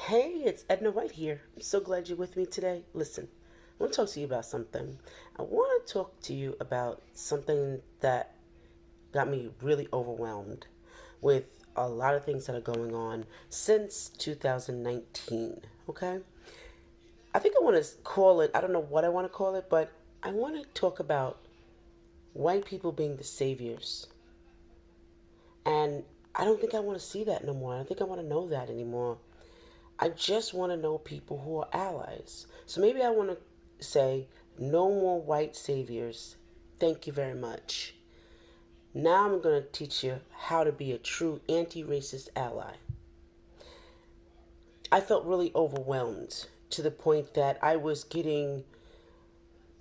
Hey, it's Edna White here. I'm so glad you're with me today. Listen, I want to talk to you about something. I want to talk to you about something that got me really overwhelmed with a lot of things that are going on since 2019. Okay? I think I want to call it, I don't know what I want to call it, but I want to talk about white people being the saviors. And I don't think I want to see that no more. I don't think I want to know that anymore. I just want to know people who are allies. So maybe I want to say, no more white saviors. Thank you very much. Now I'm going to teach you how to be a true anti racist ally. I felt really overwhelmed to the point that I was getting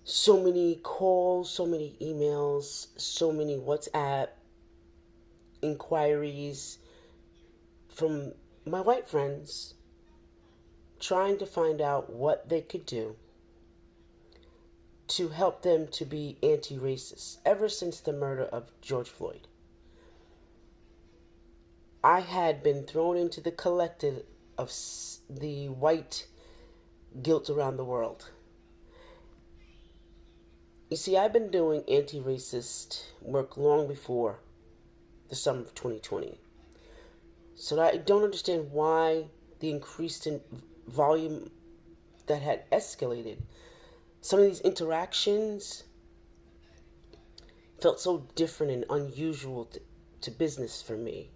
so many calls, so many emails, so many WhatsApp inquiries from my white friends trying to find out what they could do to help them to be anti racist ever since the murder of George Floyd. I had been thrown into the collective of the white guilt around the world. You see, I've been doing anti racist work long before the summer of 2020. So I don't understand why the increased in volume that had escalated. Some of these interactions felt so different and unusual to business for me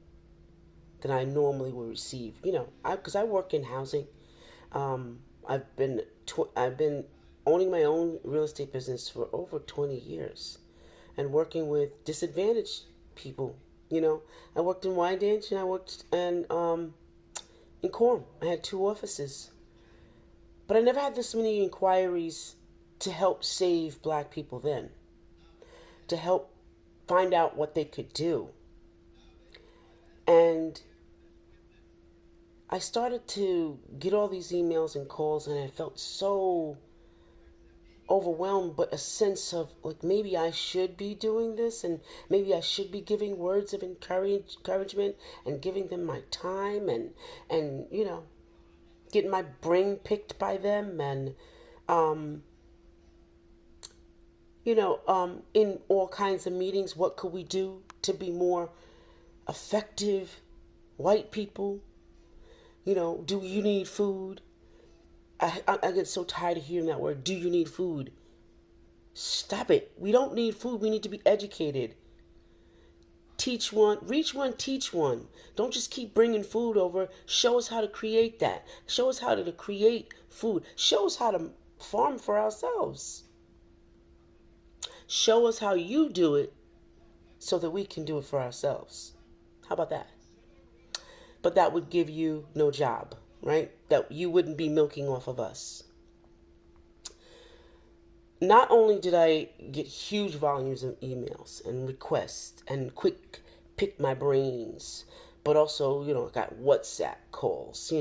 than I normally would receive. Because I work in housing. I've been owning my own real estate business for over 20 years, and working with disadvantaged people. I worked in Wyandanch and I worked in Quorum. I had two offices, but I never had this many inquiries to help save black people then, to help find out what they could do. And I started to get all these emails and calls, and I felt so overwhelmed, but a sense of like maybe I should be doing this, and maybe I should be giving words of encouragement and giving them my time, and getting my brain picked by them, and um, in all kinds of meetings, what could we do to be more effective white people? Do you need food? I get so tired of hearing that word. Do you need food? Stop it. We don't need food. We need to be educated. Teach one, reach one, teach one. Don't just keep bringing food over. Show us how to create that. Show us how to create food. Show us how to farm for ourselves. Show us how you do it so that we can do it for ourselves. How about that? But that would give you no job, right? That you wouldn't be milking off of us. Not only did I get huge volumes of emails and requests and quick pick my brains, but also, I got WhatsApp calls,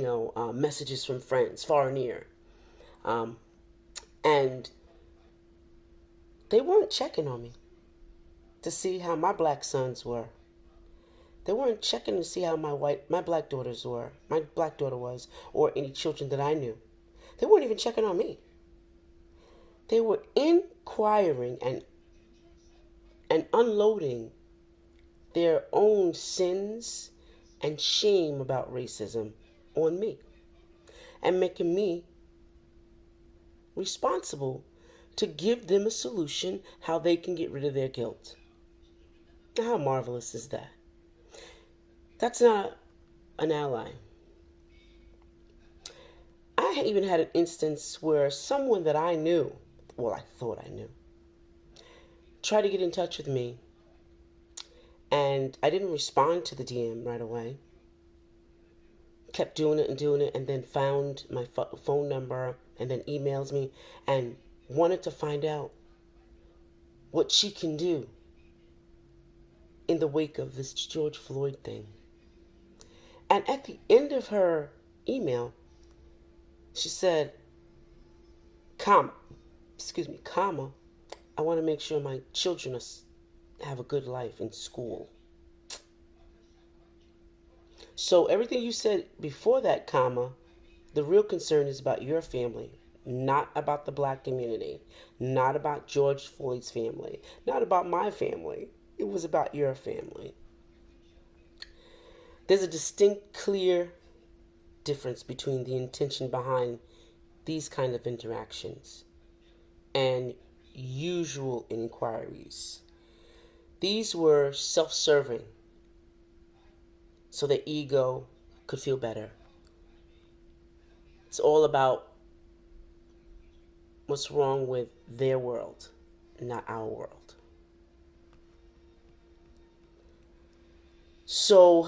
messages from friends far and near. Um, and they weren't checking on me to see how my black sons were. They weren't checking to see how my black daughters were, my black daughter was, or any children that I knew. They weren't even checking on me. They were inquiring and unloading their own sins and shame about racism on me, and making me responsible to give them a solution how they can get rid of their guilt. Now, how marvelous is that? That's not an ally. I even had an instance where someone that I knew, well, I thought I knew, tried to get in touch with me, and I didn't respond to the DM right away. Kept doing it, and then found my phone number, and then emails me, and wanted to find out what she can do in the wake of this George Floyd thing. And at the end of her email, she said, comma, I want to make sure my children have a good life in school. So everything you said before that comma The real concern is about your family, not about the black community, not about George Floyd's family, not about my family. It was about your family. There's a distinct, clear difference between the intention behind these kind of interactions and usual inquiries. These were self-serving, so the ego could feel better. It's all about what's wrong with their world, not our world. So,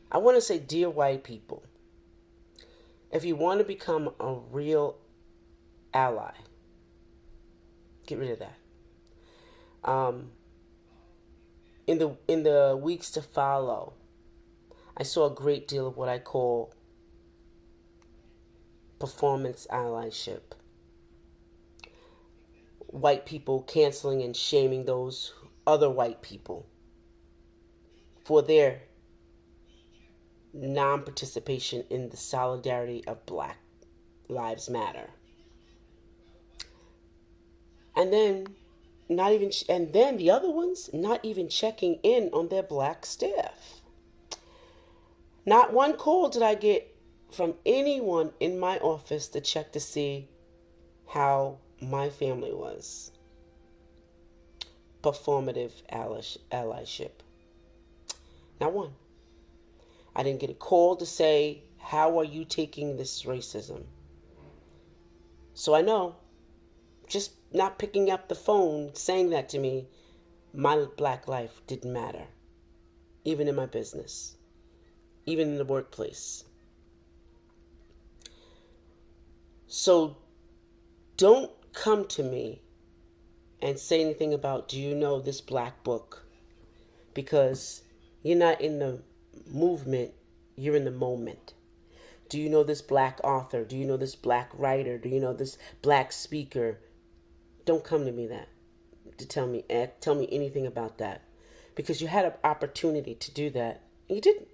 I want to say, dear white people, if you want to become a real ally, get rid of that. In the weeks to follow, I saw a great deal of what I call performance allyship. White people canceling and shaming those other white people for their non-participation in the solidarity of Black Lives Matter. And then the other ones not even checking in on their black staff. Not one call did I get from anyone in my office to check to see how my family was. Performative allyship. Not one. I didn't get a call to say, how are you taking this racism? So I know, just not picking up the phone, saying that to me, my black life didn't matter. Even in my business. Even in the workplace. So don't come to me and say anything about, do you know this black book? Because you're not in the movement, you're in the moment. Do you know this black author? Do you know this black writer? Do you know this black speaker? Don't come to me to tell me anything about that. Because you had an opportunity to do that. And you didn't.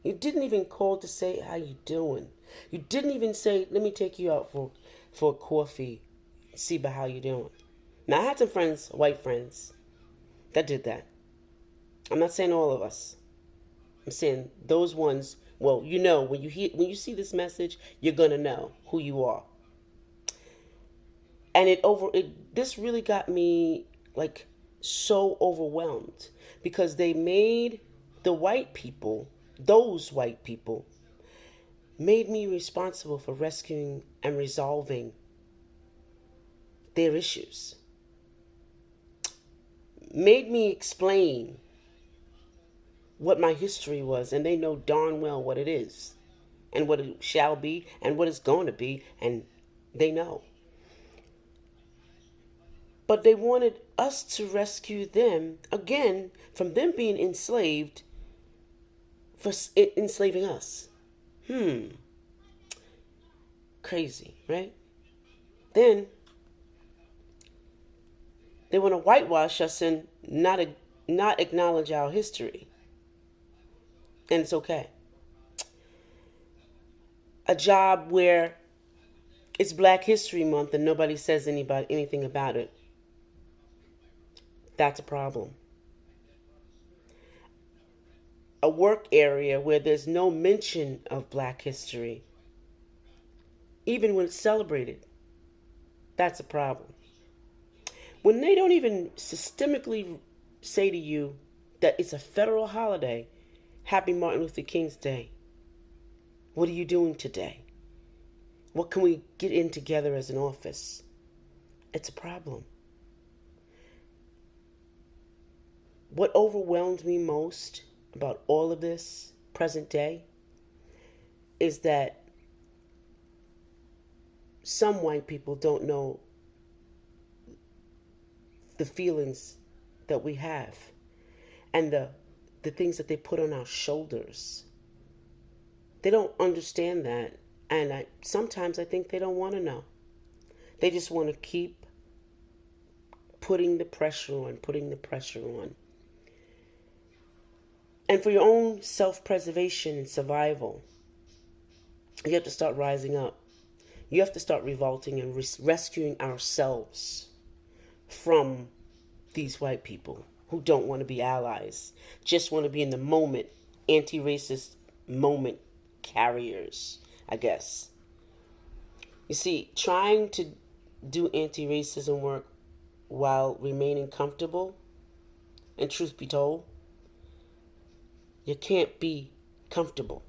You didn't even call to say how you doing. You didn't even say, let me take you out for a coffee, see about how you doing. Now I had some friends, white friends, that did that. I'm not saying all of us. I'm saying those ones. Well, when you see this message, you're gonna know who you are. And this really got me like so overwhelmed because they made the white people, those white people, made me responsible for rescuing and resolving their issues. Made me explain what my history was, and they know darn well what it is, and what it shall be, and what it's going to be, and they know. But they wanted us to rescue them, again, from them being enslaved for enslaving us. Crazy, right? Then they want to whitewash us and not acknowledge our history. And it's okay. A job where it's Black History Month and nobody says anything about it. That's a problem. A work area where there's no mention of Black history, even when it's celebrated. That's a problem. When they don't even systemically say to you that it's a federal holiday, Happy Martin Luther King's Day. What are you doing today? What can we get in together as an office? It's a problem. What overwhelmed me most about all of this present day is that some white people don't know the feelings that we have and the things that they put on our shoulders. They don't understand that, and sometimes I think they don't want to know. They just want to keep putting the pressure on. And for your own self-preservation and survival, You have to start rising up. You have to start revolting and rescuing ourselves from these white people who don't want to be allies, just want to be in the moment, anti racist moment carriers, I guess. You see, trying to do anti racism work while remaining comfortable, and truth be told, you can't be comfortable.